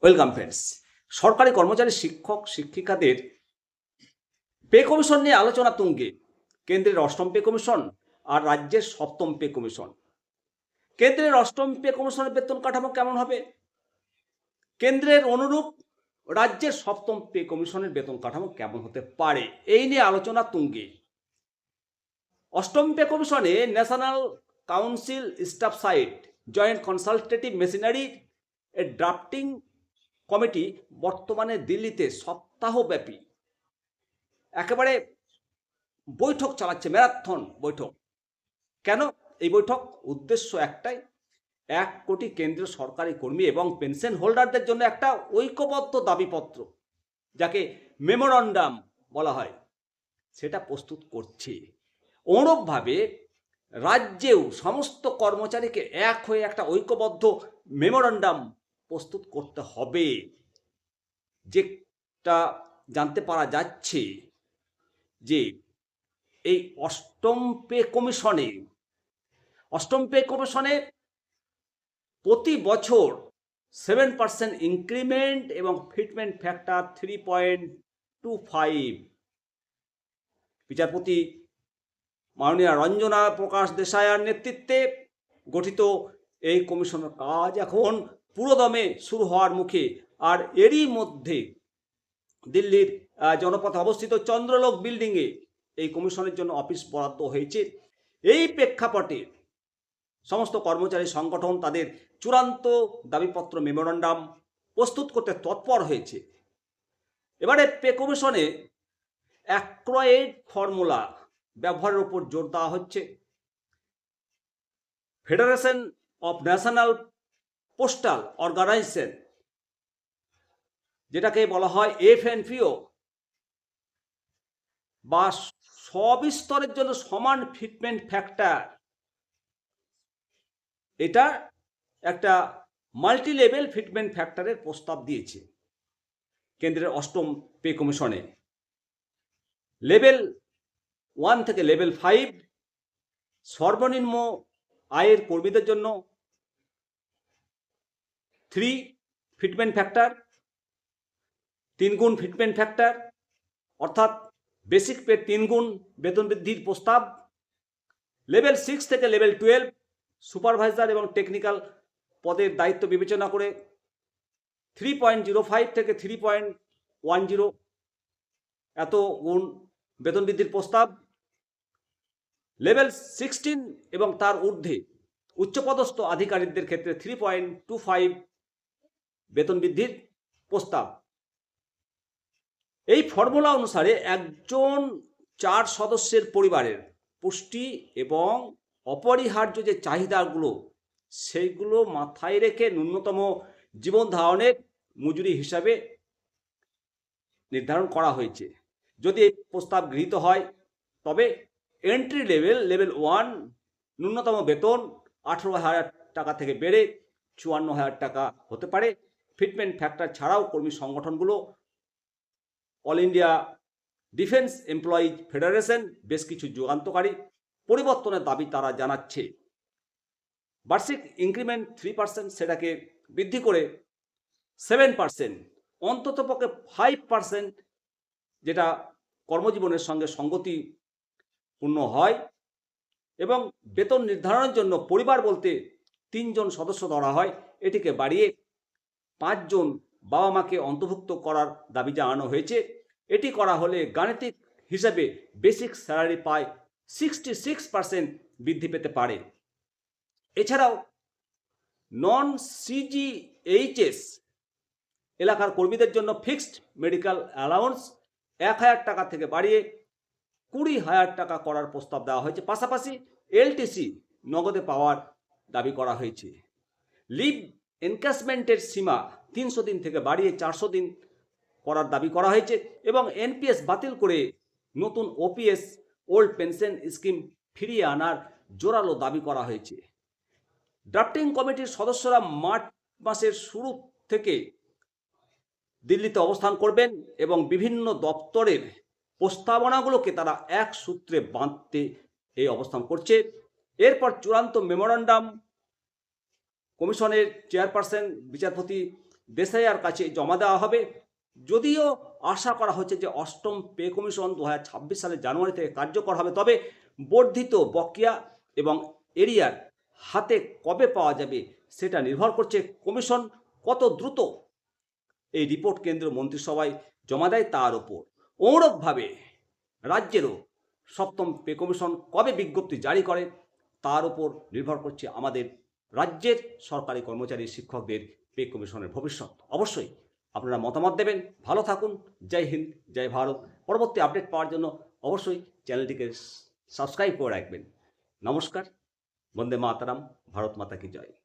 Welcome friends. সরকারি কর্মচারী শিক্ষক শিক্ষিকাদের পে কমিশন নিয়ে আলোচনা তুঙ্গে। কেন্দ্রের অষ্টম পে কমিশন আর রাজ্যের সপ্তম পে কমিশন। কেন্দ্রের অষ্টম পে কমিশনের বেতন কাঠামো কেমন হবে, কেন্দ্রের অনুরূপ রাজ্যের সপ্তম পে কমিশনের বেতন কাঠামো কেমন হতে পারে, এই নিয়ে আলোচনা তুঙ্গে। অষ্টম পে কমিশনে national council staff side joint consultative machinery এর ড্রাফটিং কমিটি বর্তমানে দিল্লিতে সপ্তাহব্যাপী একেবারে বৈঠক চালাচ্ছে, ম্যারাথন বৈঠক। কেন এই বৈঠক? উদ্দেশ্য একটাই, 1 কোটি কেন্দ্রীয় সরকারি কর্মী এবং পেনশন হোল্ডারদের জন্য একটা ঐক্যবদ্ধ দাবিপত্র, যাকে মেমোরান্ডাম বলা হয়, সেটা প্রস্তুত করছে। অনুরূপভাবে রাজ্যেও সমস্ত কর্মচারীকে এক হয়ে একটা ঐক্যবদ্ধ মেমোরান্ডাম প্রস্তুত করতে হবে। যেটা জানতে পারা যাচ্ছে যে এই অষ্টম পে কমিশনে প্রতি বছর 7% ইনক্রিমেন্ট এবং ফিটমেন্ট ফ্যাক্টর 3.25। বিচারপতি মাননীয়া রঞ্জনা প্রকাশ দেশাইয়ের নেতৃত্বে গঠিত এই কমিশনের কাজ এখন পুরোদমে শুরু হওয়ার মুখে। আর এরই মধ্যে দিল্লির জনপথে অবস্থিত চন্দ্রলোক বিল্ডিংয়ে এই কমিশনের জন্য অফিস বরাদ্দ হয়েছে। এই প্রেক্ষাপটে সমস্ত কর্মচারী সংগঠন তাদের চূড়ান্ত দাবিপত্র মেমোরান্ডাম প্রস্তুত করতে তৎপর হয়েছে। এবারে পে কমিশনে অ্যাক্রয়েড ফর্মুলা ব্যবহারের উপর জোর দেওয়া হচ্ছে। Federation of national postal organization, যেটাকে বলা হয় FNPO, বা সব স্তরের জন্য সমান ফিটমেন্ট ফ্যাক্টর, এটা একটা মাল্টি লেভেল ফিটমেন্ট ফ্যাক্টরের প্রস্তাব দিয়েছে কেন্দ্রের অষ্টম পে কমিশনে। লেভেল 1 থেকে লেভেল 5 সর্বনিম্ন আয়ের কর্মীদের জন্য 3 ফিটমেন্ট ফ্যাক্টর, 3 গুণ ফিটমেন্ট ফ্যাক্টর, অর্থাৎ বেসিক পে 3 গুণ বেতন বৃদ্ধির প্রস্তাব। লেভেল 6 থেকে লেভেল 12 সুপারভাইজার এবং টেকনিক্যাল পদের দায়িত্ব বিবেচনা করে 3.05 থেকে 3.10 এত গুণ বেতন বৃদ্ধির প্রস্তাব। লেভেল 16 এবং তার ঊর্ধ্বে উচ্চপদস্থ আধিকারিকদের ক্ষেত্রে 3.25 বেতন বৃদ্ধির প্রস্তাব। এই ফর্মুলা অনুসারে একজন 4 সদস্যের পরিবারের পুষ্টি এবং অপরিহার্য যে চাহিদাগুলো, সেইগুলো মাথায় রেখে ন্যূনতম জীবন ধারণের মজুরি হিসাবে নির্ধারণ করা হয়েছে। যদি এই প্রস্তাব গৃহীত হয় তবে এন্ট্রি লেভেল 1 ন্যূনতম বেতন 18,000 টাকা থেকে বেড়ে 54,000 টাকা হতে পারে। ফিটমেন্ট ফ্যাক্টর ছাড়াও কর্মী সংগঠনগুলো all India defence employees federation বেশ কিছু যুগান্তকারী পরিবর্তনের দাবি তারা জানাচ্ছে। বার্ষিক ইনক্রিমেন্ট 3%, সেটাকে বৃদ্ধি করে 7%, অন্ততপক্ষে 5%, যেটা কর্মজীবনের সঙ্গে সঙ্গতিপূর্ণ হয়। এবং বেতন নির্ধারণের জন্য পরিবার বলতে 3 জন সদস্য ধরা হয়, এটিকে বাড়িয়ে 5 জন বাবা মাকে অন্তর্ভুক্ত করার দাবি জানানো হয়েছে। এটি করা হলে গাণিতিক হিসাবে বেসিক স্যালারি পায় 66% বৃদ্ধি পেতে পারে। এছাড়াও নন CGHS এলাকার কর্মীদের জন্য ফিক্সড মেডিকেল অ্যালাউন্স 1,000 টাকা থেকে বাড়িয়ে 20,000 টাকা করার প্রস্তাব দেওয়া হয়েছে। পাশাপাশি LTC নগদে পাওয়ার দাবি করা হয়েছে। লিভ এনক্যাশমেন্টের সীমা 300 দিন থেকে বাড়িয়ে 400 দিন করার দাবি করা হয়েছে এবং NPS বাতিল করে নতুন OPS ওল্ড পেনশন স্কিম ফিরিয়ে আনার জোরালো দাবি করা হয়েছে। ড্রাফটিং কমিটির সদস্যরা মার্চ মাসের শুরু থেকে দিল্লিতে অবস্থান করবেন এবং বিভিন্ন দপ্তরের প্রস্তাবনাগুলোকে তারা এক সূত্রে বাঁধতে এই অবস্থান করছে। এরপর চূড়ান্ত মেমোরান্ডাম কমিশনের চেয়ারপারসন বিচারপতি দেশাইয়ার কাছে জমা দেওয়া হবে। যদিও আশা করা হচ্ছে যে অষ্টম পে কমিশন 2026 সালের জানুয়ারি থেকে কার্যকর হবে, তবে বর্ধিত বকেয়া এবং এরিয়ার হাতে কবে পাওয়া যাবে সেটা নির্ভর করছে কমিশন কত দ্রুত এই রিপোর্ট কেন্দ্রীয় মন্ত্রিসভায় জমা দেয় তার ওপর। অনুরূপভাবে রাজ্যেরও সপ্তম পে কমিশন কবে বিজ্ঞপ্তি জারি করে তার উপর নির্ভর করছে আমাদের রাজ্যের সরকারি কর্মচারী শিক্ষকদের পে কমিশনের ভবিষ্যৎ। অবশ্যই আপনারা মতামত দেবেন। ভালো থাকুন। জয় হিন্দ, জয় ভারত। পরবর্তী আপডেট পাওয়ার জন্য অবশ্যই চ্যানেলটিকে সাবস্ক্রাইব করে রাখবেন। নমস্কার। বন্দে মাতারাম। ভারত মাতা কি জয়।